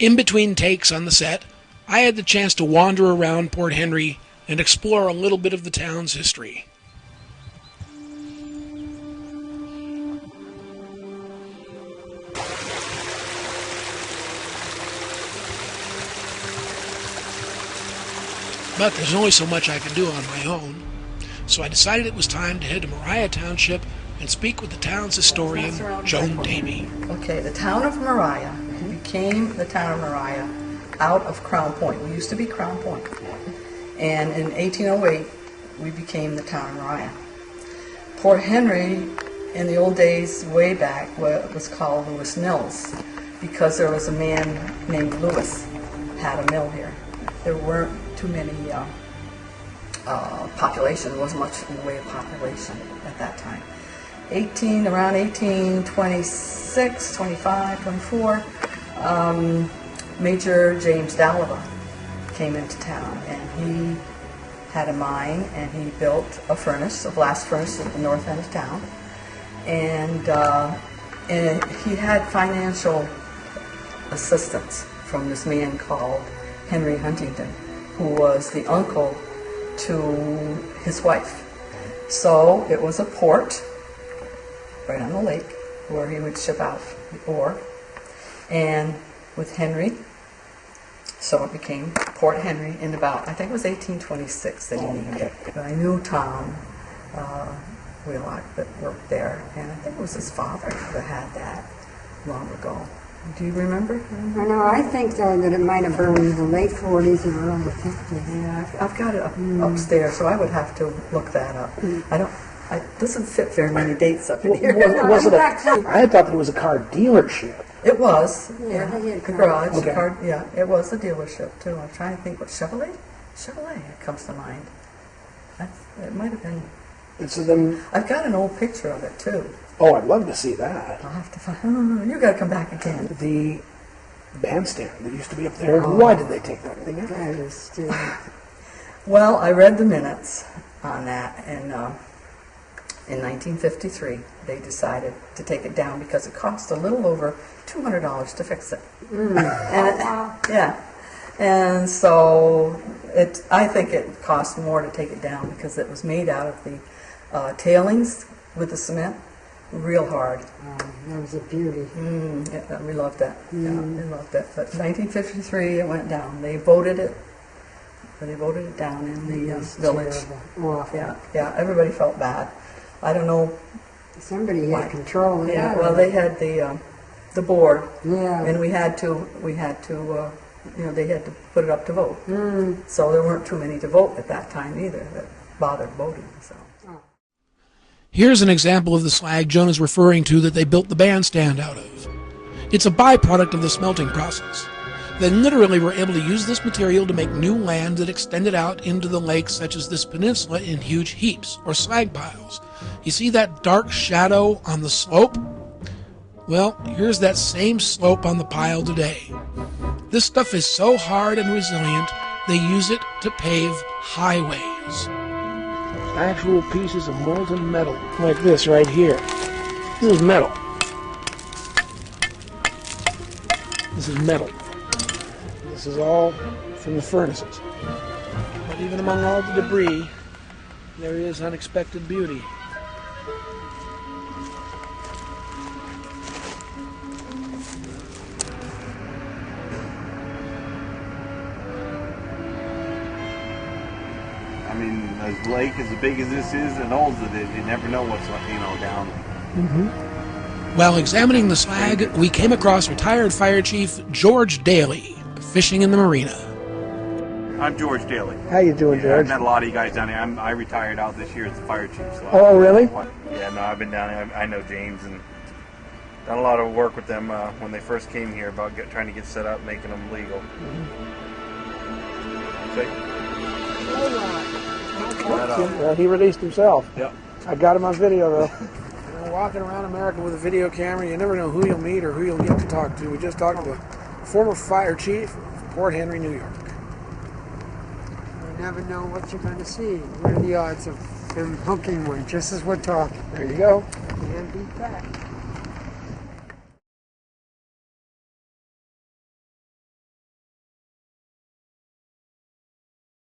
In between takes on the set, I had the chance to wander around Port Henry and explore a little bit of the town's history. But there's only so much I can do on my own, so I decided it was time to head to Moriah Township and speak with the town's historian, Joan Daby. Okay, the town of Moriah became the town of Moriah out of Crown Point. We used to be Crown Point. And in 1808, we became the town of Moriah. Port Henry, in the old days, way back, was called Lewis Mills, because there was a man named Lewis had a mill here. There weren't too many population. There wasn't much in the way of population at that time. Around 1826, 25, 24, Major James Dallava came into town, and he had a mine, and he built a furnace, a blast furnace at the north end of town, and he had financial assistance from this man called Henry Huntington, who was the uncle to his wife. So it was a port right on the lake where he would ship out the ore, and with Henry, so it became Port Henry in about, I think it was 1826 that he named it. But I knew Tom Wheelock that worked there, and I think it was his father that had that long ago. Do you remember? I know, I think though that it might have burned in the late 40s and early 50s. Yeah, I've got it upstairs, so I would have to look that up. It doesn't fit very many dates up in here. I had thought that it was a car dealership. It was, Yeah, a garage, it was a dealership too. I'm trying to think what, Chevrolet it comes to mind. It might have been. And so then, I've got an old picture of it too. oh, I'd love to see that. I'll have to find, you gotta come back again. The bandstand that used to be up there, why did they take that thing out? That is still... Well, I read the minutes on that, and in 1953, they decided to take it down because it cost a little over $200 to fix it. And so I think it cost more to take it down because it was made out of the tailings with the cement, real hard. That was a beauty. Yeah, we loved that. Yeah, we loved it. But 1953, it went down. They voted it down in the village. Yeah, everybody felt bad. I don't know. Somebody had control of that. Well, they had the board, Yeah. and they had to put it up to vote. So there weren't too many to vote at that time either that bothered voting. So. Here's an example of the slag Joan is referring to that they built the bandstand out of. It's a byproduct of the smelting process. They literally were able to use this material to make new land that extended out into the lakes, such as this peninsula, in huge heaps or slag piles. You see that dark shadow on the slope? Well, here's that same slope on the pile today. This stuff is so hard and resilient, they use it to pave highways. Actual pieces of molten metal, like this right here. This is metal. This is metal. This is all from the furnaces. But even among all the debris, there is unexpected beauty. I mean, as lake as big as this is and old as it is, you never know what's down. While examining the slag, we came across retired Fire Chief George Daly, fishing in the marina. I'm George Daly. How you doing, I've George? met a lot of you guys down here. I retired out this year as the fire chief. So Oh, really? Yeah, no, I've been down here. I know James and done a lot of work with them when they first came here about trying to get set up, making them legal. Well, he released himself. Yep. I got him on video, though. Walking around America with a video camera, you never know who you'll meet or who you'll get to talk to. We just talked to the former fire chief of Port Henry, New York. You never know what you're going to see. What are the odds of him hooking one just as we're talking? There you go. Can't beat that.